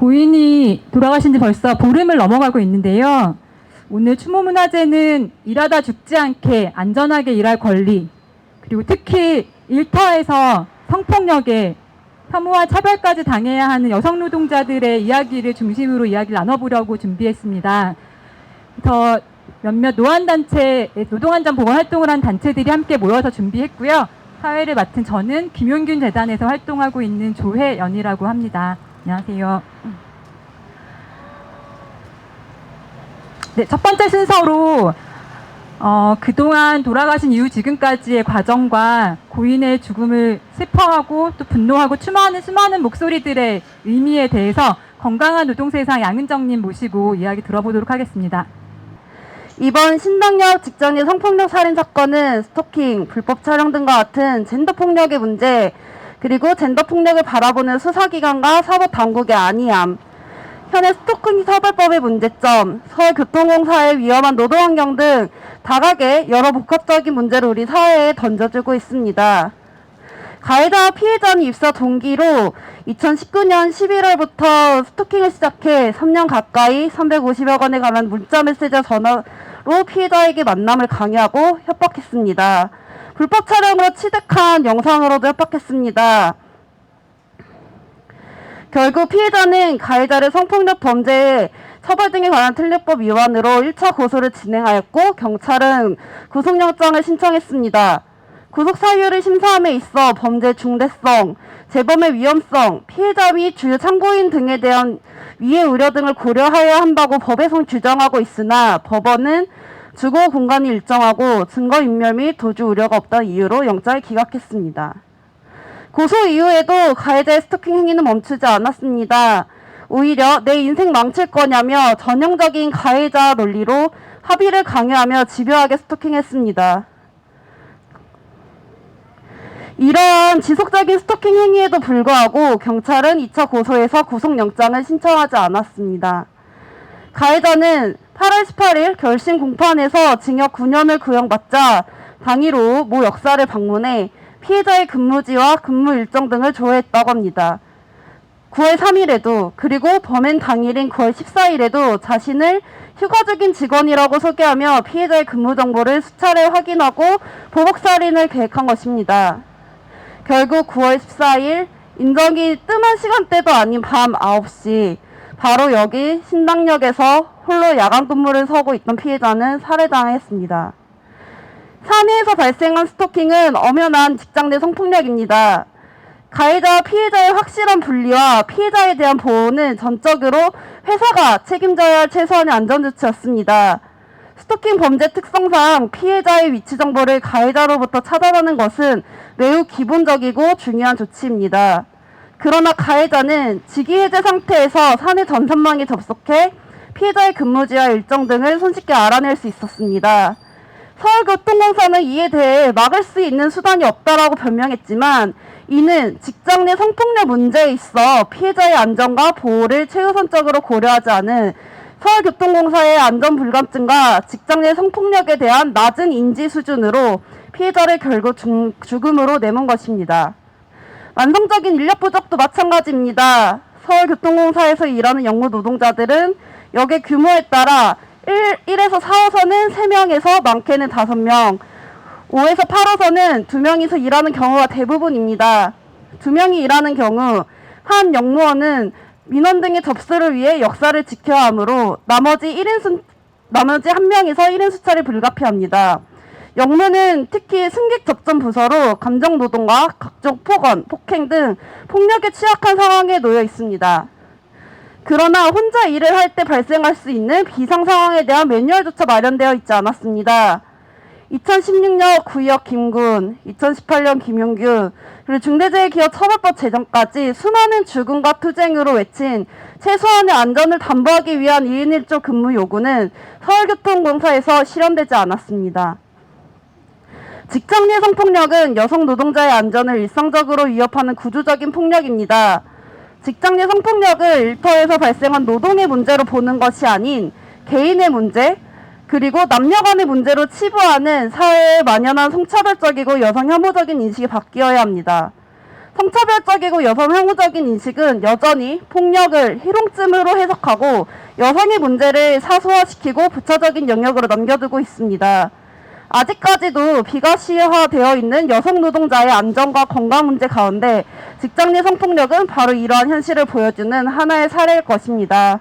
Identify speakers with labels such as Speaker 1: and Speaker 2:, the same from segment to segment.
Speaker 1: 고인이 돌아가신 지 벌써 보름을 넘어가고 있는데요. 오늘 추모문화제는 일하다 죽지 않게 안전하게 일할 권리, 그리고 특히 일터에서 성폭력에 혐오와 차별까지 당해야 하는 여성 노동자들의 이야기를 중심으로 이야기를 나눠보려고 준비했습니다. 그래서 몇몇 노안단체, 노동안전 보건 활동을 한 단체들이 함께 모여서 준비했고요. 사회를 맡은 저는 김용균 재단에서 활동하고 있는 조혜연이라고 합니다. 안녕하세요. 네, 첫 번째 순서로 그동안 돌아가신 이후 지금까지의 과정과 고인의 죽음을 슬퍼하고 또 분노하고 추모하는 수많은 목소리들의 의미에 대해서 건강한 노동세상 양은정님 모시고 이야기 들어보도록 하겠습니다.
Speaker 2: 이번 신당역 직장인 성폭력 살인 사건은 스토킹, 불법 촬영 등과 같은 젠더폭력의 문제, 그리고 젠더폭력을 바라보는 수사기관과 사법당국의 안이함, 현행 스토킹 처벌법의 문제점, 서울교통공사의 위험한 노동환경 등 다각의 여러 복합적인 문제를 우리 사회에 던져주고 있습니다. 가해자와 피해자는 입사 동기로 2019년 11월부터 스토킹을 시작해 3년 가까이 350여 건에 관한 문자 메시지와 전화로 피해자에게 만남을 강요하고 협박했습니다. 불법 촬영으로 취득한 영상으로도 협박했습니다. 결국 피해자는 가해자를 성폭력 범죄 처벌 등에 관한 특례법 위반으로 1차 고소를 진행하였고 경찰은 구속영장을 신청했습니다. 구속 사유를 심사함에 있어 범죄 중대성, 재범의 위험성, 피해자 및 주요 참고인 등에 대한 위해 우려 등을 고려하여야 한다고 법에서 규정하고 있으나 법원은 주거 공간이 일정하고 증거인멸 및 도주 우려가 없다는 이유로 영장을 기각했습니다. 고소 이후에도 가해자의 스토킹 행위는 멈추지 않았습니다. 오히려 내 인생 망칠 거냐며 전형적인 가해자 논리로 합의를 강요하며 집요하게 스토킹했습니다. 이러한 지속적인 스토킹 행위에도 불구하고 경찰은 2차 고소에서 구속영장을 신청하지 않았습니다. 가해자는 8월 18일 결심 공판에서 징역 9년을 구형받자 당일 오후 모 역사를 방문해 피해자의 근무지와 근무 일정 등을 조회했다고 합니다. 9월 3일에도 그리고 범행 당일인 9월 14일에도 자신을 휴가 중인 직원이라고 소개하며 피해자의 근무 정보를 수차례 확인하고 보복살인을 계획한 것입니다. 결국 9월 14일 인정이 뜸한 시간대도 아닌 밤 9시 바로 여기 신당역에서 홀로 야간 근무를 서고 있던 피해자는 살해당했습니다. 사내에서 발생한 스토킹은 엄연한 직장 내 성폭력입니다. 가해자와 피해자의 확실한 분리와 피해자에 대한 보호는 전적으로 회사가 책임져야 할 최소한의 안전조치였습니다. 스토킹 범죄 특성상 피해자의 위치 정보를 가해자로부터 차단하는 것은 매우 기본적이고 중요한 조치입니다. 그러나 가해자는 직위해제 상태에서 사내 전산망에 접속해 피해자의 근무지와 일정 등을 손쉽게 알아낼 수 있었습니다. 서울교통공사는 이에 대해 막을 수 있는 수단이 없다라고 변명했지만 이는 직장 내 성폭력 문제에 있어 피해자의 안전과 보호를 최우선적으로 고려하지 않은 서울교통공사의 안전불감증과 직장 내 성폭력에 대한 낮은 인지 수준으로 피해자를 결국 죽음으로 내몬 것입니다. 완성적인 인력 부족도 마찬가지입니다. 서울교통공사에서 일하는 영무 노동자들은 역의 규모에 따라 1에서 4호선은 3명에서 많게는 5명, 5에서 8호선은 2명이서 일하는 경우가 대부분입니다. 2명이 일하는 경우 한 영무원은 민원 등의 접수를 위해 역사를 지켜야 하므로 나머지 1명이서 1인 수차를 불가피합니다. 영무는 특히 승객 접점 부서로 감정노동과 각종 폭언, 폭행 등 폭력에 취약한 상황에 놓여 있습니다. 그러나 혼자 일을 할 때 발생할 수 있는 비상 상황에 대한 매뉴얼조차 마련되어 있지 않았습니다. 2016년 구의역 김군, 2018년 김용균, 그리고 중대재해기업처벌법 제정까지 수많은 죽음과 투쟁으로 외친 최소한의 안전을 담보하기 위한 2인 1조 근무 요구는 서울교통공사에서 실현되지 않았습니다. 직장 내 성폭력은 여성 노동자의 안전을 일상적으로 위협하는 구조적인 폭력입니다. 직장 내 성폭력을 일터에서 발생한 노동의 문제로 보는 것이 아닌 개인의 문제, 그리고 남녀 간의 문제로 치부하는 사회에 만연한 성차별적이고 여성 혐오적인 인식이 바뀌어야 합니다. 성차별적이고 여성 혐오적인 인식은 여전히 폭력을 희롱쯤으로 해석하고 여성의 문제를 사소화시키고 부차적인 영역으로 넘겨두고 있습니다. 아직까지도 비가시화되어 있는 여성 노동자의 안전과 건강 문제 가운데 직장 내 성폭력은 바로 이러한 현실을 보여주는 하나의 사례일 것입니다.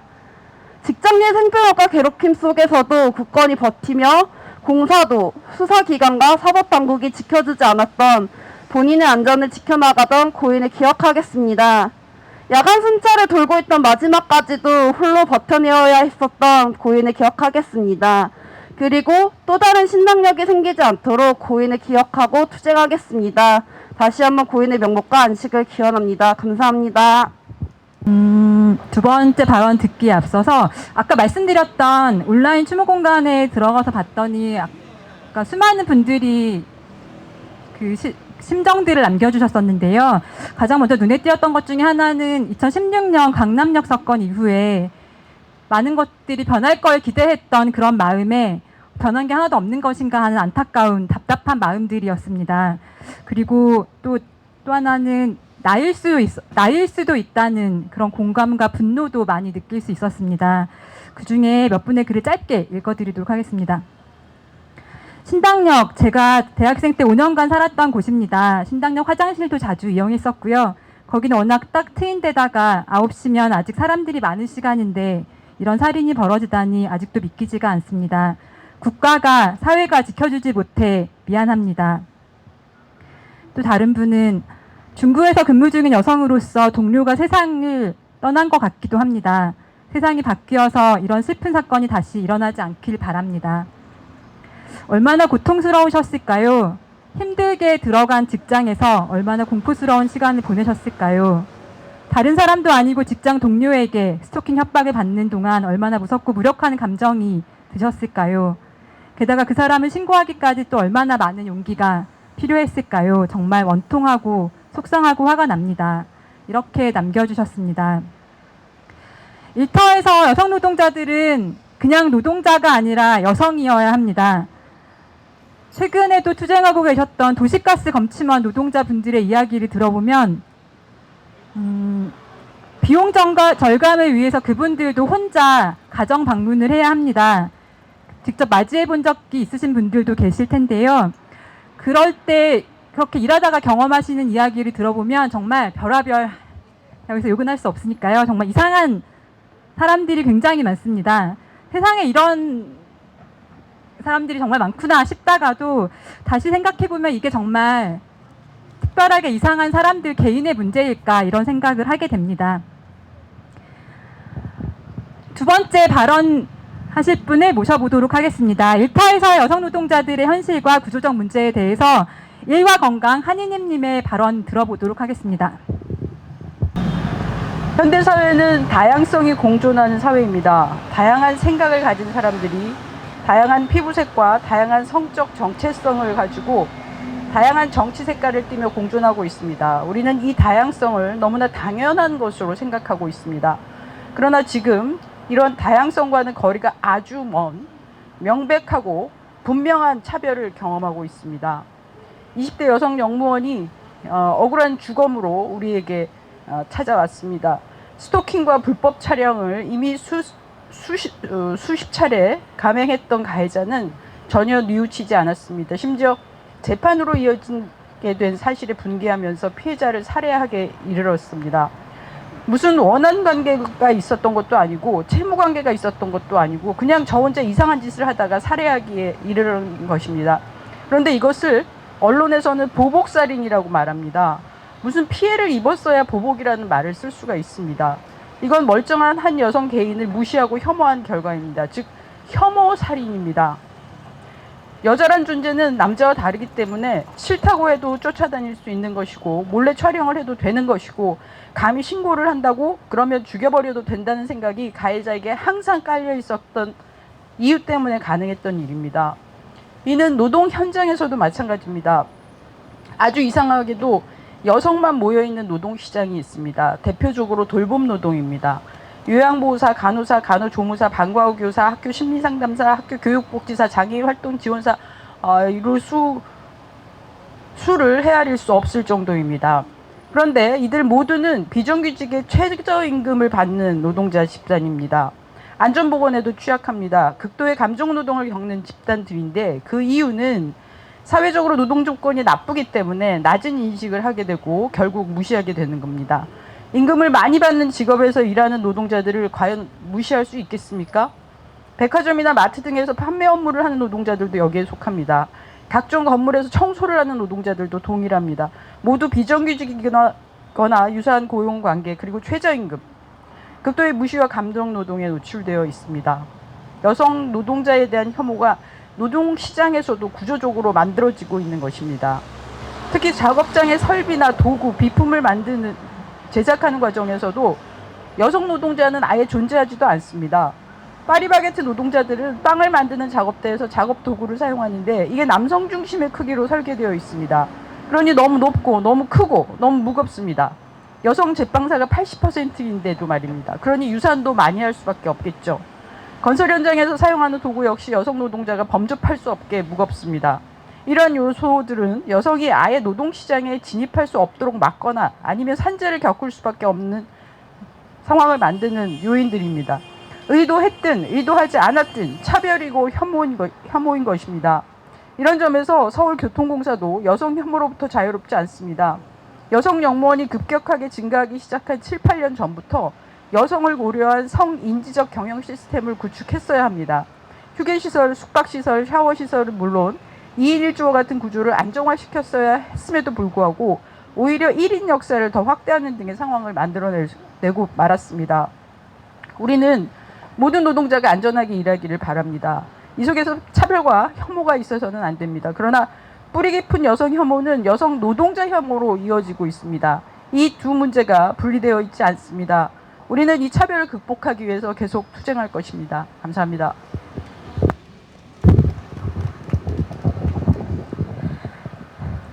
Speaker 2: 직장 내 생존과 괴롭힘 속에서도 굳건히 버티며 공사도 수사기관과 사법당국이 지켜주지 않았던 본인의 안전을 지켜나가던 고인을 기억하겠습니다. 야간 순찰을 돌고 있던 마지막까지도 홀로 버텨내어야 했었던 고인을 기억하겠습니다. 그리고 또 다른 신당력이 생기지 않도록 고인을 기억하고 투쟁하겠습니다. 다시 한번 고인의 명복과 안식을 기원합니다. 감사합니다.
Speaker 1: 두 번째 발언 듣기에 앞서서 아까 말씀드렸던 온라인 추모 공간에 들어가서 봤더니 아까 수많은 분들이 그 심정들을 남겨주셨었는데요. 가장 먼저 눈에 띄었던 것 중에 하나는 2016년 강남역 사건 이후에 많은 것들이 변할 걸 기대했던 그런 마음에 변한 게 하나도 없는 것인가 하는 안타까운 답답한 마음들이었습니다. 그리고 또 하나는 나일 수도 있다는 그런 공감과 분노도 많이 느낄 수 있었습니다. 그중에 몇 분의 글을 짧게 읽어드리도록 하겠습니다. 신당역, 제가 대학생 때 5년간 살았던 곳입니다. 신당역 화장실도 자주 이용했었고요. 거기는 워낙 딱 트인 데다가 9시면 아직 사람들이 많은 시간인데 이런 살인이 벌어지다니 아직도 믿기지가 않습니다. 국가가, 사회가 지켜주지 못해 미안합니다. 또 다른 분은 중구에서 근무 중인 여성으로서 동료가 세상을 떠난 것 같기도 합니다. 세상이 바뀌어서 이런 슬픈 사건이 다시 일어나지 않길 바랍니다. 얼마나 고통스러우셨을까요? 힘들게 들어간 직장에서 얼마나 공포스러운 시간을 보내셨을까요? 다른 사람도 아니고 직장 동료에게 스토킹 협박을 받는 동안 얼마나 무섭고 무력한 감정이 드셨을까요? 게다가 그 사람을 신고하기까지 또 얼마나 많은 용기가 필요했을까요? 정말 원통하고 속상하고 화가 납니다. 이렇게 남겨주셨습니다. 일터에서 여성 노동자들은 그냥 노동자가 아니라 여성이어야 합니다. 최근에도 투쟁하고 계셨던 도시가스 검침원 노동자분들의 이야기를 들어보면 비용 절감을 위해서 그분들도 혼자 가정 방문을 해야 합니다. 직접 맞이해 본 적이 있으신 분들도 계실 텐데요. 그럴 때 그렇게 일하다가 경험하시는 이야기를 들어보면 정말 별의별, 여기서 욕은 할 수 없으니까요. 정말 이상한 사람들이 굉장히 많습니다. 세상에 이런 사람들이 정말 많구나 싶다가도 다시 생각해보면 이게 정말 특별하게 이상한 사람들 개인의 문제일까 이런 생각을 하게 됩니다. 두 번째 발언하실 분을 모셔보도록 하겠습니다. 일터에서 여성 노동자들의 현실과 구조적 문제에 대해서 일과 건강 한이님의 발언 들어보도록 하겠습니다.
Speaker 3: 현대사회는 다양성이 공존하는 사회입니다. 다양한 생각을 가진 사람들이 다양한 피부색과 다양한 성적 정체성을 가지고 다양한 정치 색깔을 띠며 공존하고 있습니다. 우리는 이 다양성을 너무나 당연한 것으로 생각하고 있습니다. 그러나 지금 이런 다양성과는 거리가 아주 먼 명백하고 분명한 차별을 경험하고 있습니다. 20대 여성 영무원이 억울한 주검으로 우리에게 찾아왔습니다. 스토킹과 불법 촬영을 이미 수십 차례 감행했던 가해자는 전혀 뉘우치지 않았습니다. 심지어 재판으로 이어지게 된 사실에 분개하면서 피해자를 살해하게 이르렀습니다. 무슨 원한 관계가 있었던 것도 아니고 채무 관계가 있었던 것도 아니고 그냥 저 혼자 이상한 짓을 하다가 살해하기에 이르는 것입니다. 그런데 이것을 언론에서는 보복살인이라고 말합니다. 무슨 피해를 입었어야 보복이라는 말을 쓸 수가 있습니다. 이건 멀쩡한 한 여성 개인을 무시하고 혐오한 결과입니다. 즉 혐오살인입니다. 여자란 존재는 남자와 다르기 때문에 싫다고 해도 쫓아다닐 수 있는 것이고 몰래 촬영을 해도 되는 것이고 감히 신고를 한다고 그러면 죽여버려도 된다는 생각이 가해자에게 항상 깔려 있었던 이유 때문에 가능했던 일입니다. 이는 노동 현장에서도 마찬가지입니다. 아주 이상하게도 여성만 모여있는 노동시장이 있습니다. 대표적으로 돌봄 노동입니다. 요양보호사, 간호사, 간호조무사, 방과후 교사, 학교 심리상담사, 학교 교육복지사, 장애인활동지원사 이를 수를 헤아릴 수 없을 정도입니다. 그런데 이들 모두는 비정규직의 최저임금을 받는 노동자 집단입니다. 안전보건에도 취약합니다. 극도의 감정노동을 겪는 집단들인데 그 이유는 사회적으로 노동 조건이 나쁘기 때문에 낮은 인식을 하게 되고 결국 무시하게 되는 겁니다. 임금을 많이 받는 직업에서 일하는 노동자들을 과연 무시할 수 있겠습니까? 백화점이나 마트 등에서 판매 업무를 하는 노동자들도 여기에 속합니다. 각종 건물에서 청소를 하는 노동자들도 동일합니다. 모두 비정규직이거나 유사한 고용관계 그리고 최저임금, 극도의 무시와 감정노동에 노출되어 있습니다. 여성 노동자에 대한 혐오가 노동시장에서도 구조적으로 만들어지고 있는 것입니다. 특히 작업장의 설비나 도구, 비품을 제작하는 과정에서도 여성 노동자는 아예 존재하지도 않습니다. 파리바게트 노동자들은 빵을 만드는 작업대에서 작업 도구를 사용하는데 이게 남성 중심의 크기로 설계되어 있습니다. 그러니 너무 높고 너무 크고 너무 무겁습니다. 여성 제빵사가 80%인데도 말입니다. 그러니 유산도 많이 할 수밖에 없겠죠. 건설 현장에서 사용하는 도구 역시 여성 노동자가 범접할 수 없게 무겁습니다. 이런 요소들은 여성이 아예 노동시장에 진입할 수 없도록 막거나 아니면 산재를 겪을 수밖에 없는 상황을 만드는 요인들입니다. 의도했든 의도하지 않았든 차별이고 혐오인 것입니다. 이런 점에서 서울교통공사도 여성 혐오로부터 자유롭지 않습니다. 여성 영무원이 급격하게 증가하기 시작한 7, 8년 전부터 여성을 고려한 성인지적 경영 시스템을 구축했어야 합니다. 휴게시설, 숙박시설, 샤워시설은 물론 2인 1조와 같은 구조를 안정화시켰어야 했음에도 불구하고 오히려 1인 역사를 더 확대하는 등의 상황을 만들어내고 말았습니다. 우리는 모든 노동자가 안전하게 일하기를 바랍니다. 이 속에서 차별과 혐오가 있어서는 안 됩니다. 그러나 뿌리 깊은 여성 혐오는 여성 노동자 혐오로 이어지고 있습니다. 이 두 문제가 분리되어 있지 않습니다. 우리는 이 차별을 극복하기 위해서 계속 투쟁할 것입니다. 감사합니다.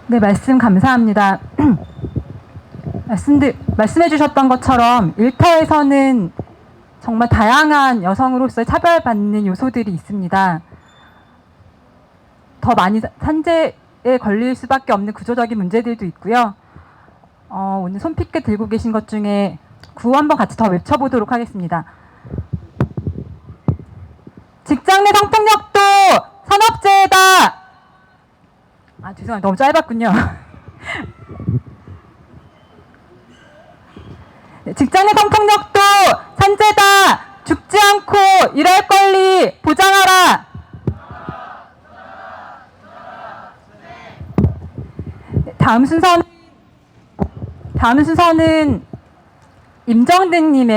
Speaker 1: 네, 말씀 감사합니다. 말씀해 주셨던 것처럼 일터에서는 정말 다양한 여성으로서의 차별받는 요소들이 있습니다. 더 많이 산재에 걸릴 수밖에 없는 구조적인 문제들도 있고요. 오늘 손쉽게 들고 계신 것 중에 구호 한번 같이 더 외쳐보도록 하겠습니다. 직장 내 성폭력도 산업재해다. 죄송합니다. 너무 짧았군요. 네, 직장 내 성폭력도 산재다. 죽지 않고 일할 권리 보장하라. 네, 다음 순서는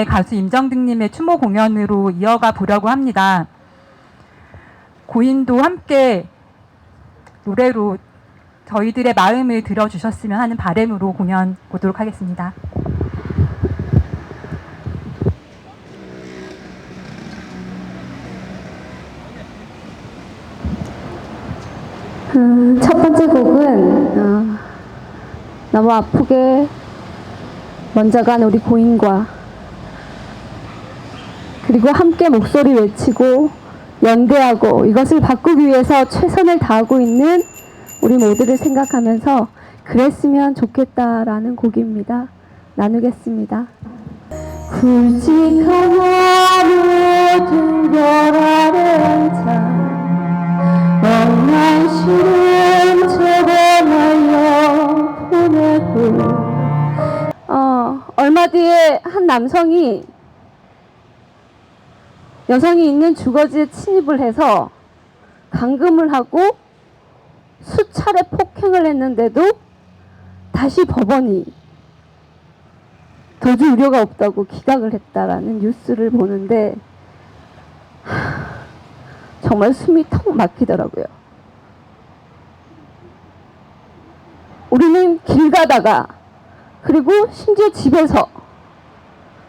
Speaker 1: 가수 임정등님의 추모 공연으로 이어가 보려고 합니다. 고인도 함께 노래로 저희들의 마음을 들어주셨으면 하는 바람으로 공연 보도록 하겠습니다.
Speaker 4: 첫 번째 곡은 너무 아프게 먼저 간 우리 고인과 그리고 함께 목소리 외치고 연대하고 이것을 바꾸기 위해서 최선을 다하고 있는 우리 모두를 생각하면서 그랬으면 좋겠다라는 곡입니다. 나누겠습니다. 굵직한 하루 등별 아래 차 멍한 시름 적어날려 보내고 얼마 뒤에 한 남성이 여성이 있는 주거지에 침입을 해서 감금을 하고 수차례 폭행을 했는데도 다시 법원이 도주 우려가 없다고 기각을 했다라는 뉴스를 보는데 정말 숨이 턱 막히더라고요. 우리는 길 가다가 그리고 심지어 집에서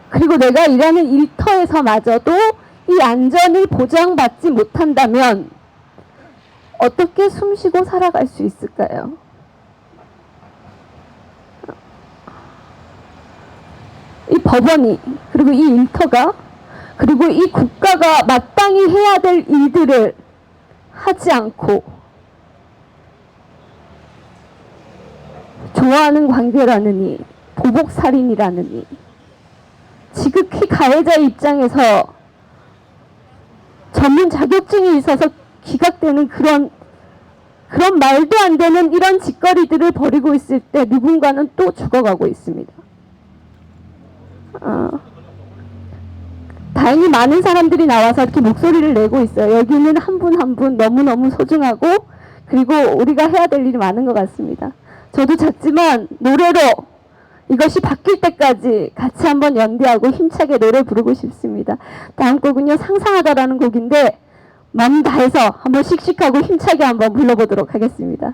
Speaker 4: 그리고 내가 일하는 일터에서마저도 이 안전을 보장받지 못한다면 어떻게 숨쉬고 살아갈 수 있을까요? 이 법원이 그리고 이 일터가 그리고 이 국가가 마땅히 해야 될 일들을 하지 않고 좋아하는 관계라느니 보복살인이라느니 지극히 가해자의 입장에서 전문 자격증이 있어서 기각되는 그런 말도 안 되는 이런 짓거리들을 벌이고 있을 때 누군가는 또 죽어가고 있습니다. 다행히 많은 사람들이 나와서 이렇게 목소리를 내고 있어요. 여기는 한 분 한 분 너무너무 소중하고 그리고 우리가 해야 될 일이 많은 것 같습니다. 저도 작지만 노래로 이것이 바뀔 때까지 같이 한번 연대하고 힘차게 노래 부르고 싶습니다. 다음 곡은요, 상상하다라는 곡인데 마음 다해서 한번 씩씩하고 힘차게 한번 불러보도록 하겠습니다.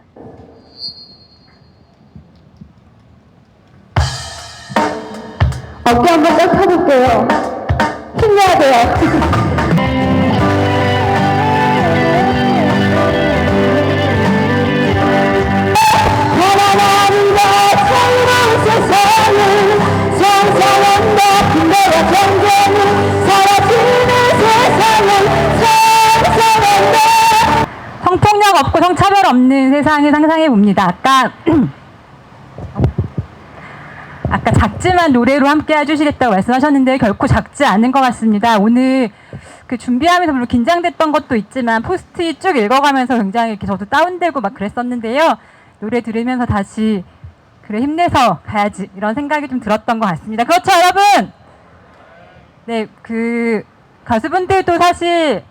Speaker 4: 어깨 한번 딱 펴볼게요. 힘내야 돼요. 가난한 것 창문 세상을 성성한 것 분노와 정죄는 사라지는 세상을 상상한다.
Speaker 1: 성폭력 없고 성차별 없는 세상을 상상해 봅니다. 아까 작지만 노래로 함께 해주시겠다고 말씀하셨는데 결코 작지 않은 것 같습니다. 오늘 그 준비하면서 물론 긴장됐던 것도 있지만 포스트잇 쭉 읽어가면서 굉장히 이렇게 저도 다운되고 막 그랬었는데요. 노래 들으면서 다시 그래 힘내서 가야지 이런 생각이 좀 들었던 것 같습니다. 그렇죠, 여러분? 네, 그 가수분들도 사실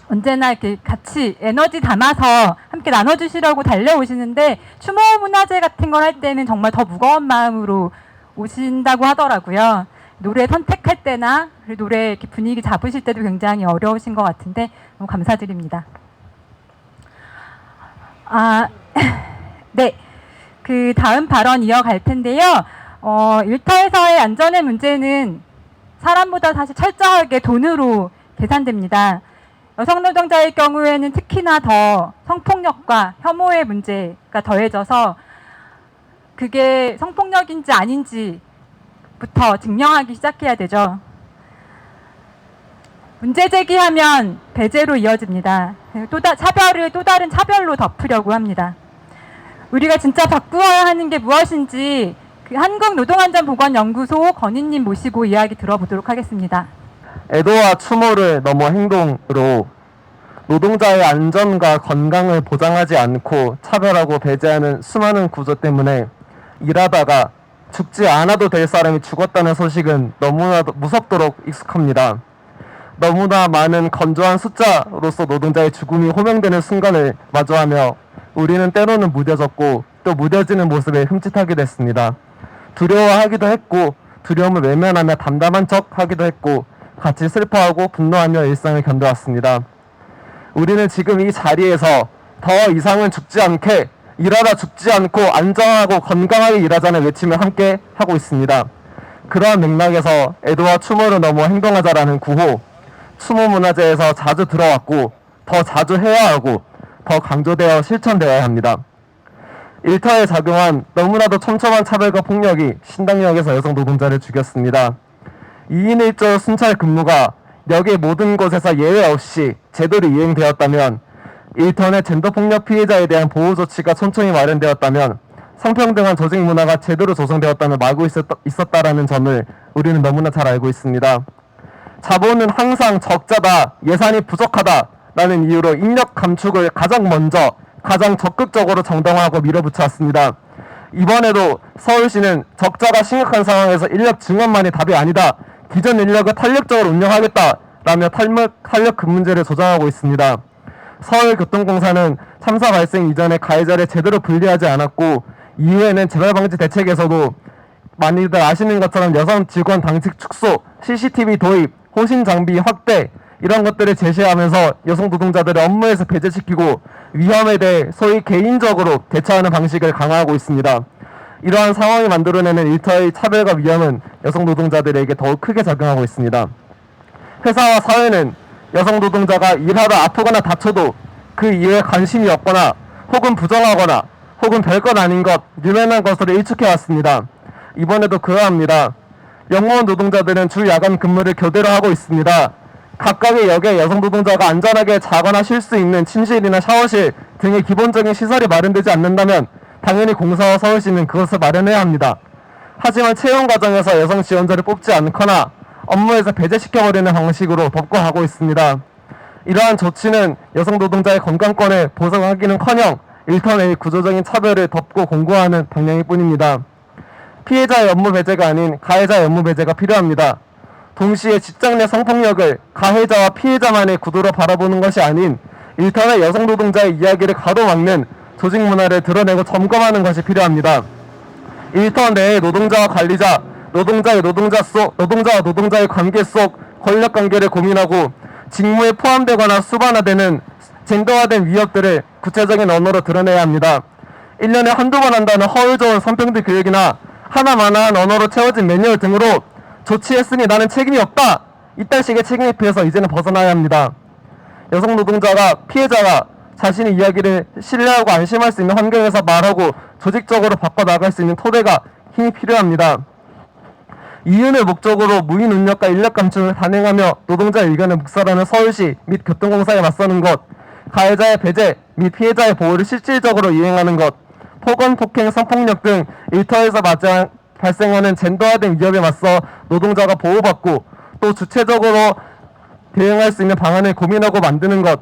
Speaker 1: 언제나 이렇게 같이 에너지 담아서 함께 나눠주시려고 달려오시는데 추모 문화제 같은 걸 할 때는 정말 더 무거운 마음으로 오신다고 하더라고요. 노래 선택할 때나 노래 이렇게 분위기 잡으실 때도 굉장히 어려우신 것 같은데 너무 감사드립니다. 네, 그 다음 발언 이어갈 텐데요. 일터에서의 안전의 문제는 사람보다 사실 철저하게 돈으로 계산됩니다. 여성 노동자의 경우에는 특히나 더 성폭력과 혐오의 문제가 더해져서 그게 성폭력인지 아닌지부터 증명하기 시작해야 되죠. 문제 제기하면 배제로 이어집니다. 차별을 또 다른 차별로 덮으려고 합니다. 우리가 진짜 바꾸어야 하는 게 무엇인지 그 한국노동안전보건연구소 건희님 모시고 이야기 들어보도록 하겠습니다.
Speaker 5: 애도와 추모를 넘어 행동으로 노동자의 안전과 건강을 보장하지 않고 차별하고 배제하는 수많은 구조 때문에 일하다가 죽지 않아도 될 사람이 죽었다는 소식은 너무나도 무섭도록 익숙합니다. 너무나 많은 건조한 숫자로서 노동자의 죽음이 호명되는 순간을 마주하며 우리는 때로는 무뎌졌고 또 무뎌지는 모습에 흠칫하게 됐습니다. 두려워하기도 했고 두려움을 외면하며 담담한 척 하기도 했고 같이 슬퍼하고 분노하며 일상을 견뎌왔습니다. 우리는 지금 이 자리에서 더 이상은 죽지 않게 일하다 죽지 않고 안전하고 건강하게 일하자는 외침을 함께 하고 있습니다. 그러한 맥락에서 애도와 추모를 넘어 행동하자라는 구호, 추모 문화제에서 자주 들어왔고 더 자주 해야 하고 더 강조되어 실천되어야 합니다. 일터에 작용한 너무나도 촘촘한 차별과 폭력이 신당역에서 여성 노동자를 죽였습니다. 2인 1조 순찰 근무가 역의 모든 곳에서 예외 없이 제대로 이행되었다면, 일터내 젠더폭력 피해자에 대한 보호 조치가 촘촘히 마련되었다면, 성평등한 조직 문화가 제대로 조성되었다면 막고 있었다라는 점을 우리는 너무나 잘 알고 있습니다. 자본은 항상 적자다, 예산이 부족하다라는 이유로 인력 감축을 가장 먼저 가장 적극적으로 정당화하고 밀어붙였습니다. 이번에도 서울시는 적자가 심각한 상황에서 인력 증원만이 답이 아니다, 기존 인력을 탄력적으로 운영하겠다라며 탄력 근무제를 조정하고 있습니다. 서울교통공사는 참사 발생 이전에 가해자를 제대로 분리하지 않았고, 이후에는 재발방지 대책에서도 많이들 아시는 것처럼 여성 직원 당직 축소, CCTV 도입, 호신 장비 확대 이런 것들을 제시하면서 여성 노동자들을 업무에서 배제시키고 위험에 대해 소위 개인적으로 대처하는 방식을 강화하고 있습니다. 이러한 상황이 만들어내는 일터의 차별과 위험은 여성 노동자들에게 더욱 크게 작용하고 있습니다. 회사와 사회는 여성 노동자가 일하다 아프거나 다쳐도 그 이유에 관심이 없거나 혹은 부정하거나 혹은 별것 아닌 것, 유명한 것으로 일축해왔습니다. 이번에도 그러합니다. 영무원 노동자들은 주 야간 근무를 교대로 하고 있습니다. 각각의 역에 여성 노동자가 안전하게 자거나 쉴 수 있는 침실이나 샤워실 등의 기본적인 시설이 마련되지 않는다면 당연히 공사와 서울시는 그것을 마련해야 합니다. 하지만 채용 과정에서 여성 지원자를 뽑지 않거나 업무에서 배제시켜버리는 방식으로 덮고 가고 있습니다. 이러한 조치는 여성 노동자의 건강권을 보장하기는커녕 일터 내의 구조적인 차별을 덮고 공고하는 방향일 뿐입니다. 피해자의 업무 배제가 아닌 가해자의 업무 배제가 필요합니다. 동시에 직장 내 성폭력을 가해자와 피해자만의 구도로 바라보는 것이 아닌 일터 내 여성 노동자의 이야기를 가로막는 조직 문화를 드러내고 점검하는 것이 필요합니다. 일터 내의 노동자와 관리자, 노동자와 노동자의 관계 속 권력 관계를 고민하고 직무에 포함되거나 수반화되는 젠더화된 위협들을 구체적인 언어로 드러내야 합니다. 1년에 한두 번 한다는 허울 좋은 성평등 교육이나 하나마나한 언어로 채워진 매뉴얼 등으로 조치했으니 나는 책임이 없다! 이딴 식의 책임에 피해서 이제는 벗어나야 합니다. 여성 노동자가 피해자가 자신의 이야기를 신뢰하고 안심할 수 있는 환경에서 말하고 조직적으로 바꿔나갈 수 있는 토대가 힘이 필요합니다. 이윤을 목적으로 무인 운영과 인력 감축을 단행하며 노동자의 의견을 묵살하는 서울시 및 교통공사에 맞서는 것, 가해자의 배제 및 피해자의 보호를 실질적으로 이행하는 것, 폭언, 폭행, 성폭력 등 일터에서 발생하는 젠더화된 위협에 맞서 노동자가 보호받고 또 주체적으로 대응할 수 있는 방안을 고민하고 만드는 것,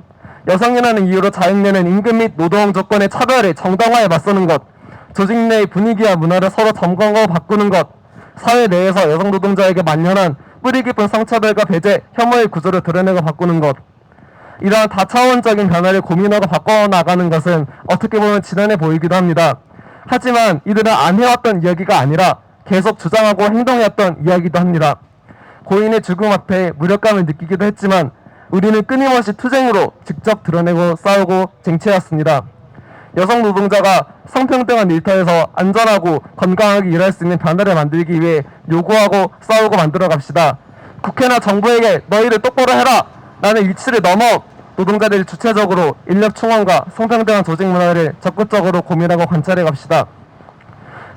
Speaker 5: 여성이라는 이유로 자행되는 임금 및 노동 조건의 차별에 정당화에 맞서는 것, 조직 내의 분위기와 문화를 서로 점검하고 바꾸는 것, 사회 내에서 여성 노동자에게 만연한 뿌리 깊은 성차별과 배제, 혐오의 구조를 드러내고 바꾸는 것, 이러한 다차원적인 변화를 고민하고 바꿔나가는 것은 어떻게 보면 지난해 보이기도 합니다. 하지만 이들은 안 해왔던 이야기가 아니라 계속 주장하고 행동해왔던 이야기도 합니다. 고인의 죽음 앞에 무력감을 느끼기도 했지만 우리는 끊임없이 투쟁으로 직접 드러내고 싸우고 쟁취해왔습니다. 여성 노동자가 성평등한 일터에서 안전하고 건강하게 일할 수 있는 변화를 만들기 위해 요구하고 싸우고 만들어 갑시다. 국회나 정부에게 너희를 똑바로 해라! 라는 위치를 넘어 노동자들이 주체적으로 인력 충원과 성평등한 조직 문화를 적극적으로 고민하고 관찰해 갑시다.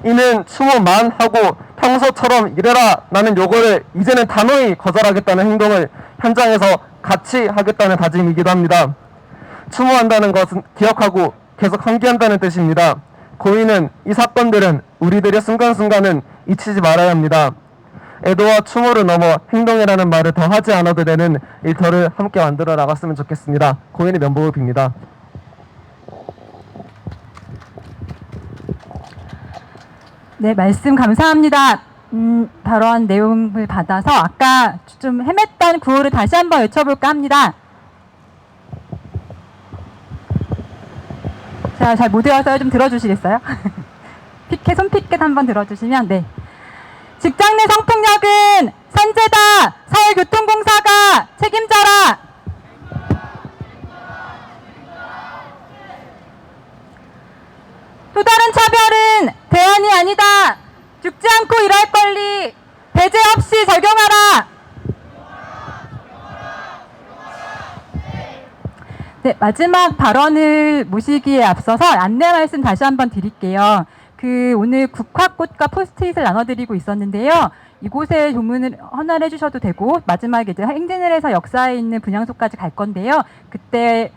Speaker 5: 이는 추모만 하고 평소처럼 일해라 라는 요구를 이제는 단호히 거절하겠다는 행동을 현장에서 같이 하겠다는 다짐이기도 합니다. 추모한다는 것은 기억하고 계속 함께한다는 뜻입니다. 고인은 이 사건들은 우리들의 순간순간은 잊히지 말아야 합니다. 애도와 추모를 넘어 행동이라는 말을 더 하지 않아도 되는 일터를 함께 만들어 나갔으면 좋겠습니다. 고인의 면목을 빕니다.
Speaker 1: 네, 말씀 감사합니다. 발언 내용을 받아서 아까 좀 헤맸던 구호를 다시 한번 외쳐볼까 합니다. 자, 잘 못 외워서요. 좀 들어주시겠어요? 피켓, 손피켓 한번 들어주시면, 네. 직장 내 성폭력은 선제다! 서울교통공사가 책임져라! 또 다른 차별은 대안이 아니다! 죽지 않고 일할 권리 배제 없이 적용하라! 네, 마지막 발언을 모시기에 앞서서 안내 말씀 다시 한번 드릴게요. 오늘 국화꽃과 포스트잇을 나눠드리고 있었는데요. 이곳에 조문을 헌화해 주셔도 되고 마지막에 이제 행진을 해서 역사에 있는 분향소까지 갈 건데요. 그때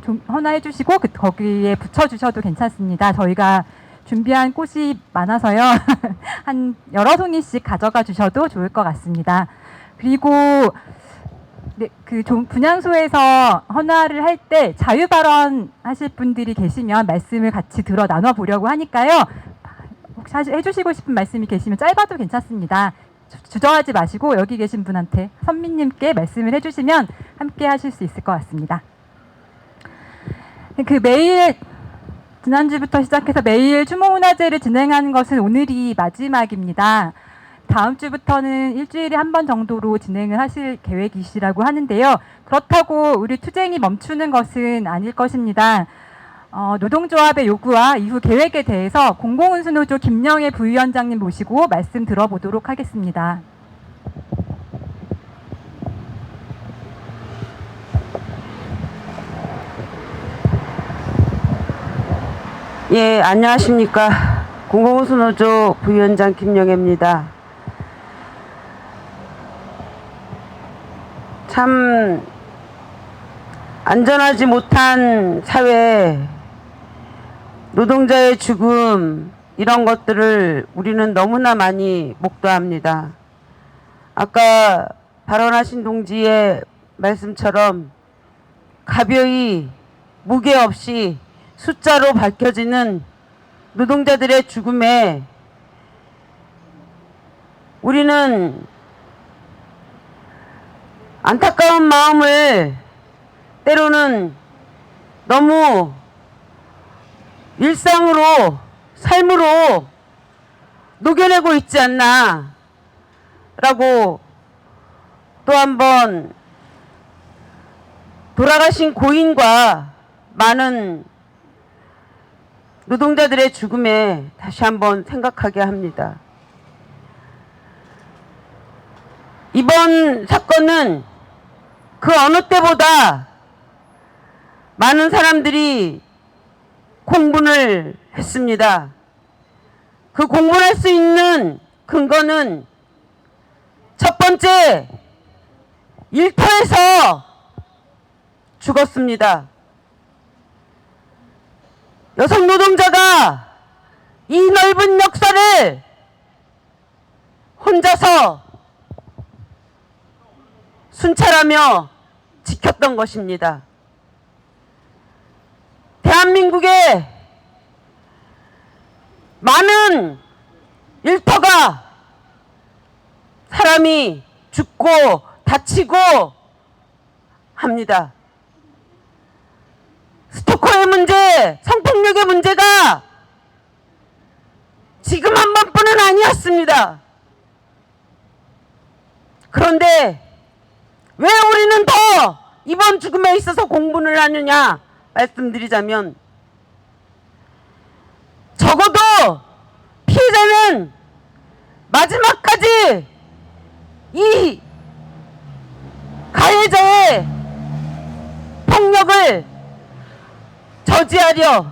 Speaker 1: 좀 헌화해 주시고 거기에 붙여주셔도 괜찮습니다. 저희가 준비한 꽃이 많아서요. 한 여러 송이씩 가져가 주셔도 좋을 것 같습니다. 그리고 네, 분향소에서 헌화를 할 때 자유 발언 하실 분들이 계시면 말씀을 같이 들어 나눠 보려고 하니까요. 혹시 해주시고 싶은 말씀이 계시면 짧아도 괜찮습니다. 주저하지 마시고 여기 계신 분한테 선미님께 말씀을 해주시면 함께 하실 수 있을 것 같습니다. 매일 지난주부터 시작해서 매일 추모문화제를 진행하는 것은 오늘이 마지막입니다. 다음 주부터는 일주일에 한 번 정도로 진행을 하실 계획이시라고 하는데요. 그렇다고 우리 투쟁이 멈추는 것은 아닐 것입니다. 노동조합의 요구와 이후 계획에 대해서 공공운수노조 김영애 부위원장님 모시고 말씀 들어보도록 하겠습니다.
Speaker 6: 예, 안녕하십니까. 공공운수노조 부위원장 김영애입니다. 참 안전하지 못한 사회, 노동자의 죽음, 이런 것들을 우리는 너무나 많이 목도합니다. 아까 발언하신 동지의 말씀처럼 가벼이 무게 없이 숫자로 밝혀지는 노동자들의 죽음에 우리는 안타까운 마음을 때로는 너무 일상으로, 삶으로 녹여내고 있지 않나 라고 또 한번 돌아가신 고인과 많은 노동자들의 죽음에 다시 한번 생각하게 합니다. 이번 사건은 그 어느 때보다 많은 사람들이 공분을 했습니다. 그 공분할 수 있는 근거는 첫 번째, 일터에서 죽었습니다. 여성 노동자가 이 넓은 역사를 혼자서 순찰하며 지켰던 것입니다. 대한민국의 많은 일터가 사람이 죽고 다치고 합니다. 스토커의 문제, 성폭력의 문제가 지금 한 번뿐은 아니었습니다. 그런데 왜 우리는 더 이번 죽음에 있어서 공분을 하느냐 말씀드리자면, 적어도 피해자는 마지막까지 이 가해자의 폭력을 저지하려,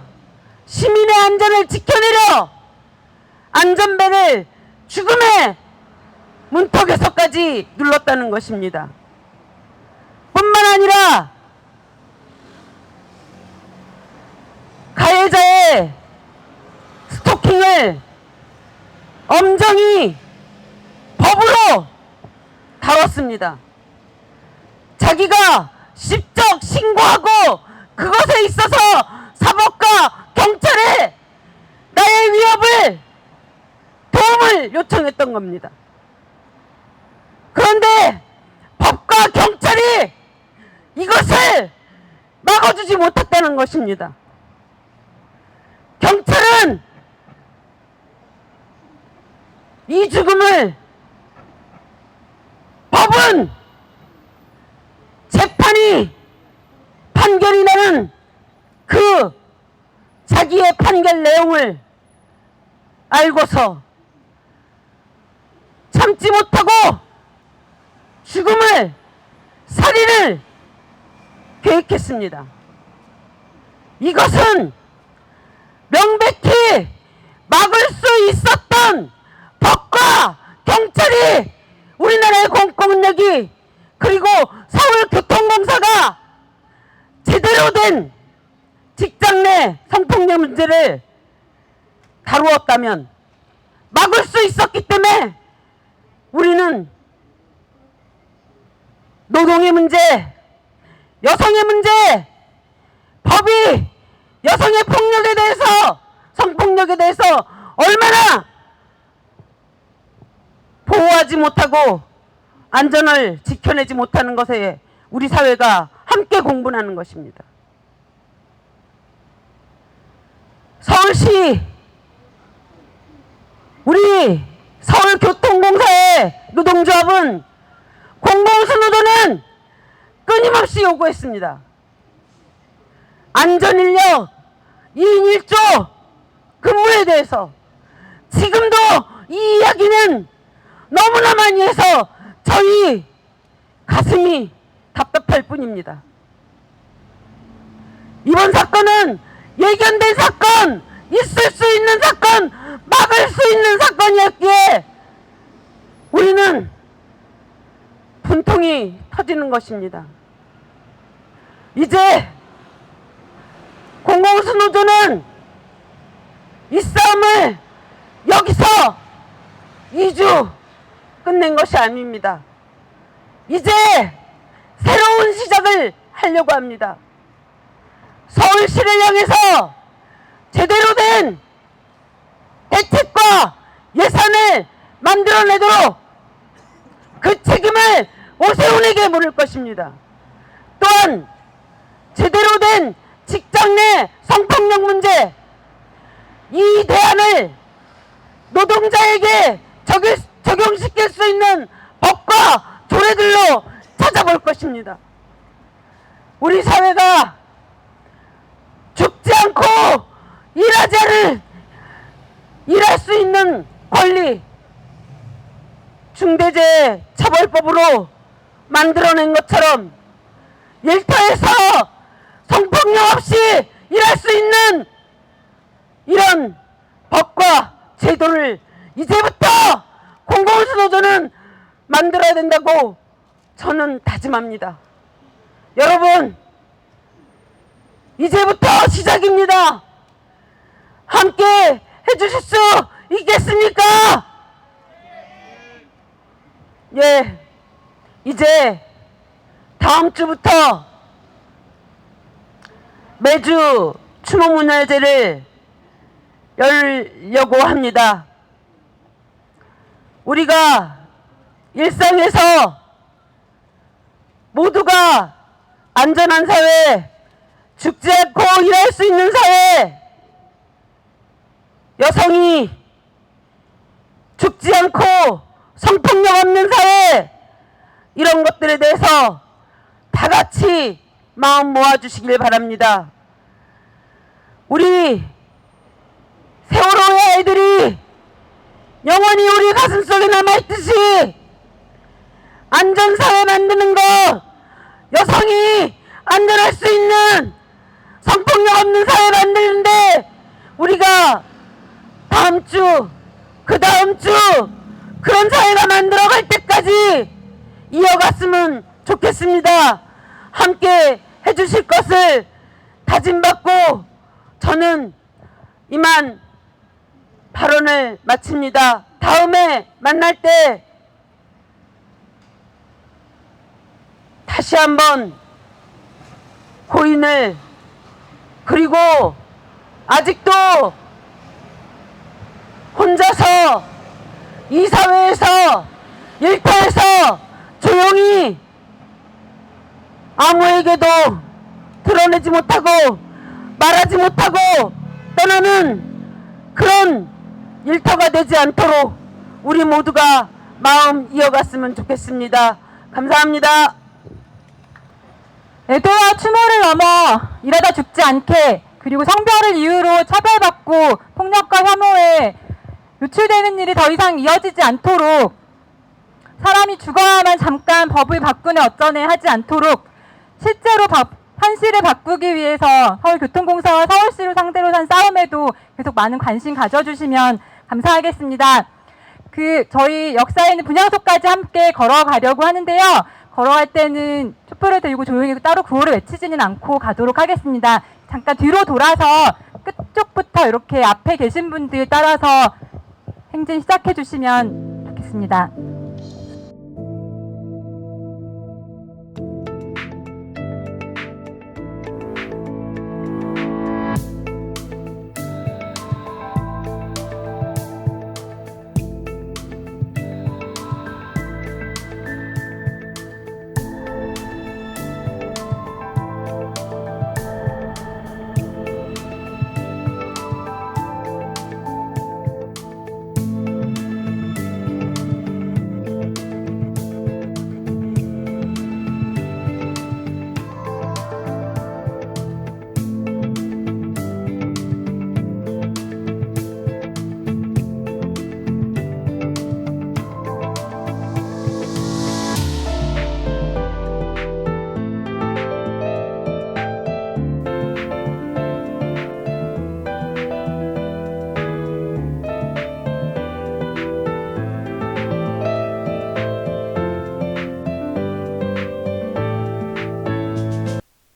Speaker 6: 시민의 안전을 지켜내려 안전벨을 죽음의 문턱에서까지 눌렀다는 것입니다. 뿐만 아니라 가해자의 스토킹을 엄정히 법으로 다뤘습니다. 자기가 직접 신고하고 그것에 있어서 사법과 경찰에 나의 위협을, 도움을 요청했던 겁니다. 그런데 법과 경찰이 이것을 막아주지 못했다는 것입니다. 경찰은 이 죽음을, 법은 재판이 판결이 나는 그 자기의 판결 내용을 알고서 참지 못하고 죽음을, 살인을 계획했습니다. 이것은 명백히 막을 수 있었던 법과 경찰이, 우리나라의 공권력이, 그리고 서울교통공사가 제대로 된 직장 내 성폭력 문제를 다루었다면 막을 수 있었기 때문에 우리는 노동의 문제, 여성의 문제, 법이 여성의 폭력에 대해서, 성폭력에 대해서 얼마나 보호하지 못하고 안전을 지켜내지 못하는 것에 우리 사회가 함께 공분하는 것입니다. 서울시, 우리 서울교통공사의 노동조합은 공공수노조는 끊임없이 요구했습니다. 안전인력 2인 1조 근무에 대해서 지금도 이 이야기는 너무나 많이 해서 저희 가슴이 답답할 뿐입니다. 이번 사건은 예견된 사건, 있을 수 있는 사건, 막을 수 있는 사건이었기에 우리는 분통이 터지는 것입니다. 이제 공공수노조는 이 싸움을 여기서 2주 끝낸 것이 아닙니다. 이제 새로운 시작을 하려고 합니다. 서울시를 향해서 제대로 된 대책과 예산을 만들어내도록 그 책임을 오세훈에게 물을 것입니다. 또한 제대로 된 직장 내 성폭력 문제, 이 대안을 노동자에게 적용시킬 수 있는 법과 조례들로 찾아볼 것입니다. 우리 사회가 죽지 않고 일할 수 있는 권리, 중대재해처벌법으로 만들어낸 것처럼 일터에서 성폭력 없이 일할 수 있는 이런 법과 제도를 이제부터 공공운수 노조는 만들어야 된다고 저는 다짐합니다. 여러분, 이제부터 시작입니다. 함께 해주실 수 있겠습니까? 예, 이제 다음 주부터 매주 추모문화제를 열려고 합니다. 우리가 일상에서 모두가 안전한 사회, 죽지 않고 일할 수 있는 사회, 여성이 죽지 않고 성폭력 없는 사회, 이런 것들에 대해서 다 같이 마음 모아주시길 바랍니다. 우리 세월호의 아이들이 영원히 우리 가슴속에 남아있듯이 안전사회 만드는 것, 여성이 안전할 수 있는 성폭력 없는 사회 만드는데 우리가 다음 주, 그 다음 주 그런 사회가 만들어갈 때까지 이어갔으면 좋겠습니다. 함께 해주실 것을 다짐받고 저는 이만 발언을 마칩니다. 다음에 만날 때 다시 한번 고인을, 그리고 아직도 혼자서 이 사회에서 일터에서 조용히 아무에게도 드러내지 못하고 말하지 못하고 떠나는 그런 일터가 되지 않도록 우리 모두가 마음 이어갔으면 좋겠습니다. 감사합니다.
Speaker 1: 애도와 추모를 넘어 일하다 죽지 않게, 그리고 성별을 이유로 차별받고 폭력과 혐오에 노출되는 일이 더 이상 이어지지 않도록, 사람이 죽어야만 잠깐 법을 바꾸네 어쩌네 하지 않도록 실제로 현실을 바꾸기 위해서 서울교통공사와 서울시를 상대로 한 싸움에도 계속 많은 관심 가져주시면 감사하겠습니다. 저희 역사에 있는 분향소까지 함께 걸어가려고 하는데요. 걸어갈 때는 촛불을 들고 조용히 따로 구호를 외치지는 않고 가도록 하겠습니다. 잠깐 뒤로 돌아서 끝쪽부터 이렇게 앞에 계신 분들 따라서 행진 시작해 주시면 좋겠습니다.